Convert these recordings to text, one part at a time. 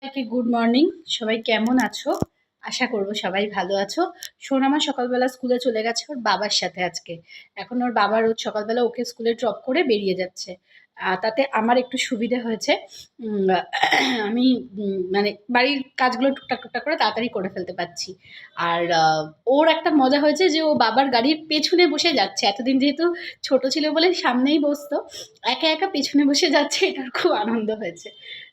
সবাইকে good morning. সবাই কেমন আছো? আশা করব সবাই ভালো আছো। সোনামা সকালবেলা স্কুলে চলে গেছে ওর বাবার সাথে আজকে। এখন ওর বাবা রোজ সকালবেলা ওকে স্কুলে ড্রপ করে বেরিয়ে যাচ্ছে। তাতে আমার একটু সুবিধে হয়েছে। আমি মানে বাড়ির কাজগুলো টুকটাক টুকটাক করে তাড়াতাড়ি করে ফেলতে পারছি। আর ওর একটা মজা হয়েছে যে ও বাবার গাড়ির পেছনে বসে যাচ্ছে। এতদিন যেহেতু ছোট ছিল বলে সামনেই বসতো, একা একা পেছনে বসে যাচ্ছে, এটার খুব আনন্দ হয়েছে।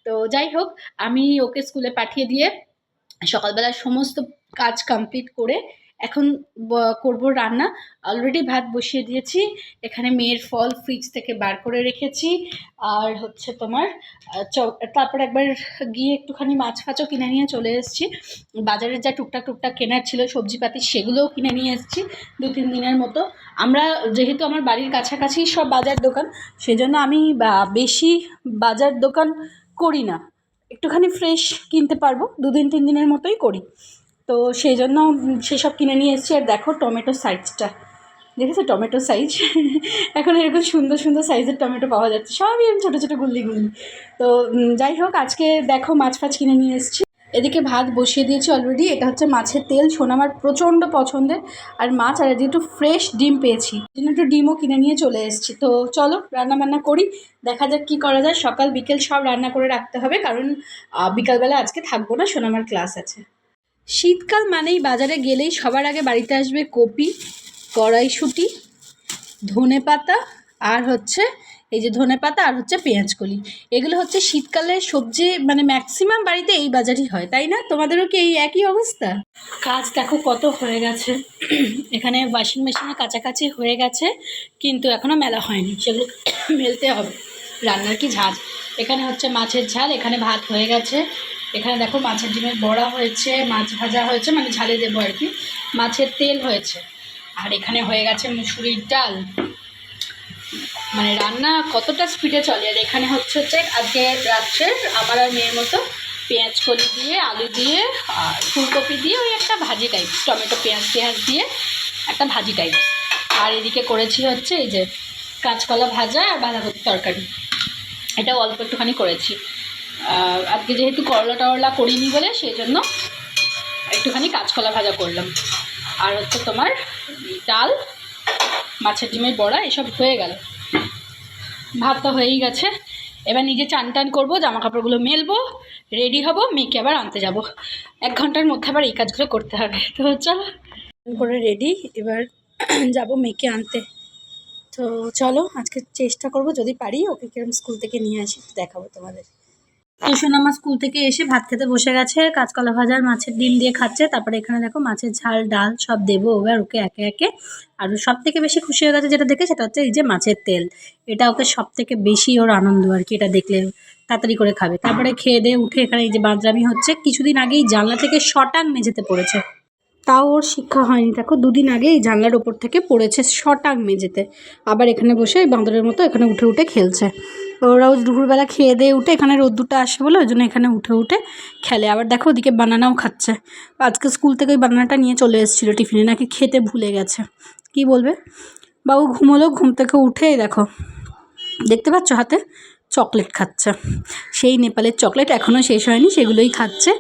তো যাই হোক, আমি ওকে স্কুলে পাঠিয়ে দিয়ে সকালবেলা সমস্ত কাজ কমপ্লিট করে এখন করব রান্না। অলরেডি ভাত বসিয়ে দিয়েছি। এখানে মেয়ের ফল ফ্রিজ থেকে বার করে রেখেছি। আর হচ্ছে তোমার তারপর একবার গিয়ে একটুখানি মাছ ফাছও কিনে নিয়ে চলে এসেছি। বাজারের যা টুকটাক টুকটাক কেনার ছিল সবজিপাতি সেগুলোও কিনে নিয়ে এসেছি 2-3 দিনের মতো। আমরা যেহেতু আমার বাড়ির কাছাকাছি সব বাজার দোকান, সেজন্য আমি বেশি বাজার দোকান করি না। একটুখানি ফ্রেশ কিনতে পারবো, 2-3 দিনের মতোই করি। তো সেই জন্য সেসব কিনে নিয়ে এসেছি। আর দেখো টমেটো সাইজটা, দেখেছো টমেটো সাইজ? এখন এরকম সুন্দর সুন্দর সাইজের টমেটো পাওয়া যাচ্ছে, সবই এরকম ছোটো ছোটো গুল্লি গুল্লি। তো যাই হোক, আজকে দেখো মাছ ফাছ কিনে নিয়ে এসেছি। এদিকে ভাত বসিয়ে দিয়েছি অলরেডি। এটা হচ্ছে মাছের তেল, সোনামার প্রচণ্ড পছন্দের। আর মাছ, আর এদিকে একটু ফ্রেশ ডিম পেয়েছি, জন্য একটু ডিমও কিনে নিয়ে চলে এসেছি। তো চলো রান্না বান্না করি, দেখা যাক কী করা যায়। সকাল বিকেল সব রান্না করে রাখতে হবে, কারণ বিকালবেলা আজকে থাকবো না, সোনামার ক্লাস আছে। শীতকাল মানেই বাজারে গেলেই সবার আগে বাড়িতে আসবে কপি, কড়াইশুঁটি, ধনেপাতা, আর হচ্ছে এই যে ধনেপাতা, আর হচ্ছে পেঁয়াজকলি। এগুলো হচ্ছে শীতকালের সবজি, মানে ম্যাক্সিমাম বাড়িতে এই বাজারই হয়, তাই না? তোমাদেরও কি এই একই অবস্থা? কাজ দেখো কত হয়ে গেছে। এখানে ওয়াশিং মেশিনের কাছাকাছি হয়ে গেছে, কিন্তু এখনও মেলা হয়নি, সেগুলো মেলতে হবে। রান্নার কি ঝাঁজ! এখানে হচ্ছে মাছের ঝাল, এখানে ভাত হয়ে গেছে। এখানে দেখো মাছের ডিমের বড়া হয়েছে, মাছ ভাজা হয়েছে, মানে ঝালে দেবো আর কি, মাছের তেল হয়েছে। আর এখানে হয়ে গেছে মুসুরির ডাল। মানে রান্না কতটা স্পিডে চলে। আর এখানে হচ্ছে আজকে রাত্রে আমার আর মেয়ের মতো পেঁয়াজ কলি দিয়ে, আলু দিয়ে আর ফুলকপি দিয়ে ওই একটা ভাজি টাইপ, টমেটো পেঁয়াজ দিয়ে একটা ভাজি টাইপ। আর এদিকে করেছি হচ্ছে এই যে কাঁচকলা ভাজা আর বাঁধাকপির তরকারি, এটাও অল্প একটুখানি করেছি। আজকে যেহেতু করলা টরলা করিনি বলে সেই জন্য একটুখানি কাঁচকলা ভাজা করলাম। আর হচ্ছে তোমার ডাল, মাছের ডিমের বড়া, এসব হয়ে গেল। ভাত তো হয়েই গেছে। এবার নিজে চান টান করবো, জামা কাপড়গুলো মেলবো, রেডি হব, মেয়েকে আবার আনতে যাব। 1 ঘন্টার মধ্যে আবার এই কাজগুলো করতে হবে। তো চলো করে রেডি, এবার যাব মেয়েকে আনতে। তো চলো আজকে চেষ্টা করব যদি পারি ওকে কিরম স্কুল থেকে নিয়ে আসি দেখাবো তোমাদের। তো সোনামা স্কুল থেকে এসে ভাত খেতে বসে গেছে, কাঁচকলা ভাজা আর মাছের ডিম দিয়ে খাচ্ছে। তারপরে এখানে দেখো মাছের ঝাল, ডাল সব দেবো এবার ওকে একে একে। আর সব থেকে বেশি খুশি হয়ে গেছে যেটা দেখে, সেটা হচ্ছে এই যে মাছের তেল। এটা ওকে সব থেকে বেশি ওর আনন্দ আর কি, এটা দেখলে তাড়াতাড়ি করে খাবে। তারপরে খেয়ে দিয়ে উঠে এখানে এই যে বাঁদরামি হচ্ছে। কিছুদিন আগেই জানলা থেকে শটান মেঝেতে পড়েছে, তাও ওর শিক্ষা হয়নি। দেখো 2 দিন আগে এই জানলার ওপর থেকে পড়েছে শটাং মেঝেতে, আবার এখানে বসে বাঁদরের মতো এখানে উঠে উঠে খেলছে। ওরাও দুপুরবেলা খেয়ে দিয়ে উঠে, এখানে রোদ্দুরটা আসে বলে ওই জন্য এখানে উঠে উঠে খেলে। আবার দেখো ওদিকে বানানাও খাচ্ছে। আজকে স্কুল থেকে ওই বানানাটা নিয়ে চলে এসেছিলো টিফিনে, নাকি খেতে ভুলে গেছে। কি বলবে? বাবু ঘুমোলো, ঘুম থেকে উঠে দেখো, দেখতে পাচ্ছ হাতে চকলেট খাচ্ছে। সেই নেপালের চকলেট এখনও শেষ হয়নি, সেগুলোই খাচ্ছে।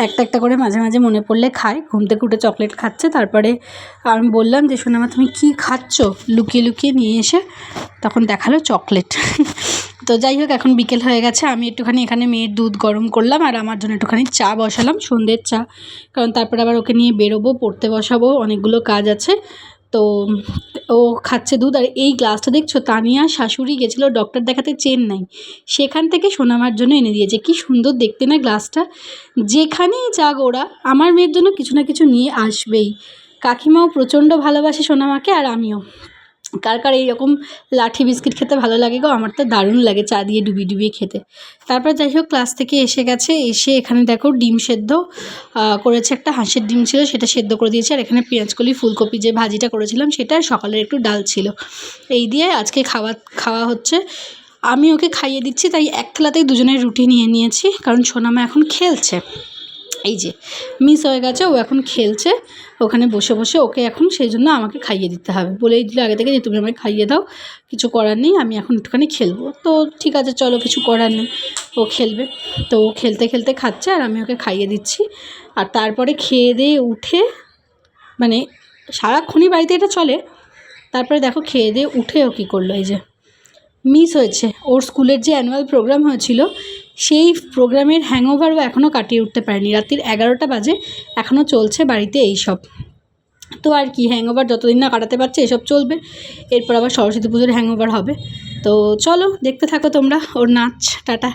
একটা একটা করে মাঝে মাঝে মনে পড়লে খায়। ঘুম থেকে উঠে চকলেট খাচ্ছে। তারপরে আমি বললাম যে সোনামা তুমি কী খাচ্ছ, লুকিয়ে লুকিয়ে নিয়ে এসে তখন দেখালো চকলেট। তো যাই হোক, এখন বিকেল হয়ে গেছে। আমি একটুখানি এখানে মেয়ের দুধ গরম করলাম, আর আমার জন্য একটুখানি চা বসালাম, সন্ধ্যের চা। কারণ তারপরে আবার ওকে নিয়ে বেরোবো, পড়তে বসাবো, অনেকগুলো কাজ আছে। তো ও খাচ্ছে দুধ। আর এই গ্লাসটা দেখছো, তানিয়ার শাশুড়ি গেছিলো ডক্টর দেখাতে চেন্নাই, সেখান থেকে সোনামার জন্য এনে দিয়েছে। কি সুন্দর দেখতে না গ্লাসটা! যেখানেই যাক ওরা আমার মেয়ের জন্য কিছু না কিছু নিয়ে আসবেই। কাকিমাও প্রচণ্ড ভালোবাসে সোনামাকে, আর আমিও। কার কার এইরকম লাঠি বিস্কিট খেতে ভালো লাগে গো? আমার তো দারুণ লাগে চা দিয়ে ডুবিয়ে ডুবিয়ে খেতে। তারপর যাই হোক, ক্লাস থেকে এসে গেছে, এসে এখানে দেখো ডিম সেদ্ধ করেছে। একটা হাঁসের ডিম ছিল, সেটা সেদ্ধ করে দিয়েছে। আর এখানে পেঁয়াজকলি ফুলকপি যে ভাজিটা করেছিলাম সেটা, সকালের একটু ডাল ছিল। এই দিয়ে আজকে খাওয়া হচ্ছে। আমি ওকে খাইয়ে দিচ্ছি, তাই এক থালাতেই দুজনের রুটি নিয়ে নিয়েছি, কারণ সোনামা এখন খেলছে। এই যে মিস হয়ে গেছে, ও এখন খেলছে ওখানে বসে বসে, ওকে এখন সেই জন্য আমাকে খাইয়ে দিতে হবে। বলেই দিল আগে থেকে যে তুমি আমাকে খাইয়ে দাও, কিছু করার নেই, আমি এখন একটুখানি খেলবো। তো ঠিক আছে চলো, কিছু করার নেই, ও খেলবে। তো ও খেলতে খেলতে খাচ্ছে আর আমি ওকে খাইয়ে দিচ্ছি। আর তারপরে খেয়ে দিয়ে উঠে, মানে সারাক্ষণই বাড়িতে এটা চলে, তারপরে দেখো খেয়ে দিয়ে উঠে ও কী করলো, এই যে মিস হয়েছে ওর স্কুলের যে অ্যানুয়াল প্রোগ্রাম হয়েছিল, সেই প্রোগ্রামের হ্যাংওভার ও এখনও কাটিয়ে উঠতে পারেনি। রাত্রির 11টা বাজে, এখনও চলছে বাড়িতে এইসব। তো আর কি, হ্যাংওভার যতদিন না কাটাতে পারছে এসব চলবে, এরপর আবার সরস্বতী পুজোর হ্যাংওভার হবে। তো চলো দেখতে থাকো তোমরা ওর নাচ। টাটা।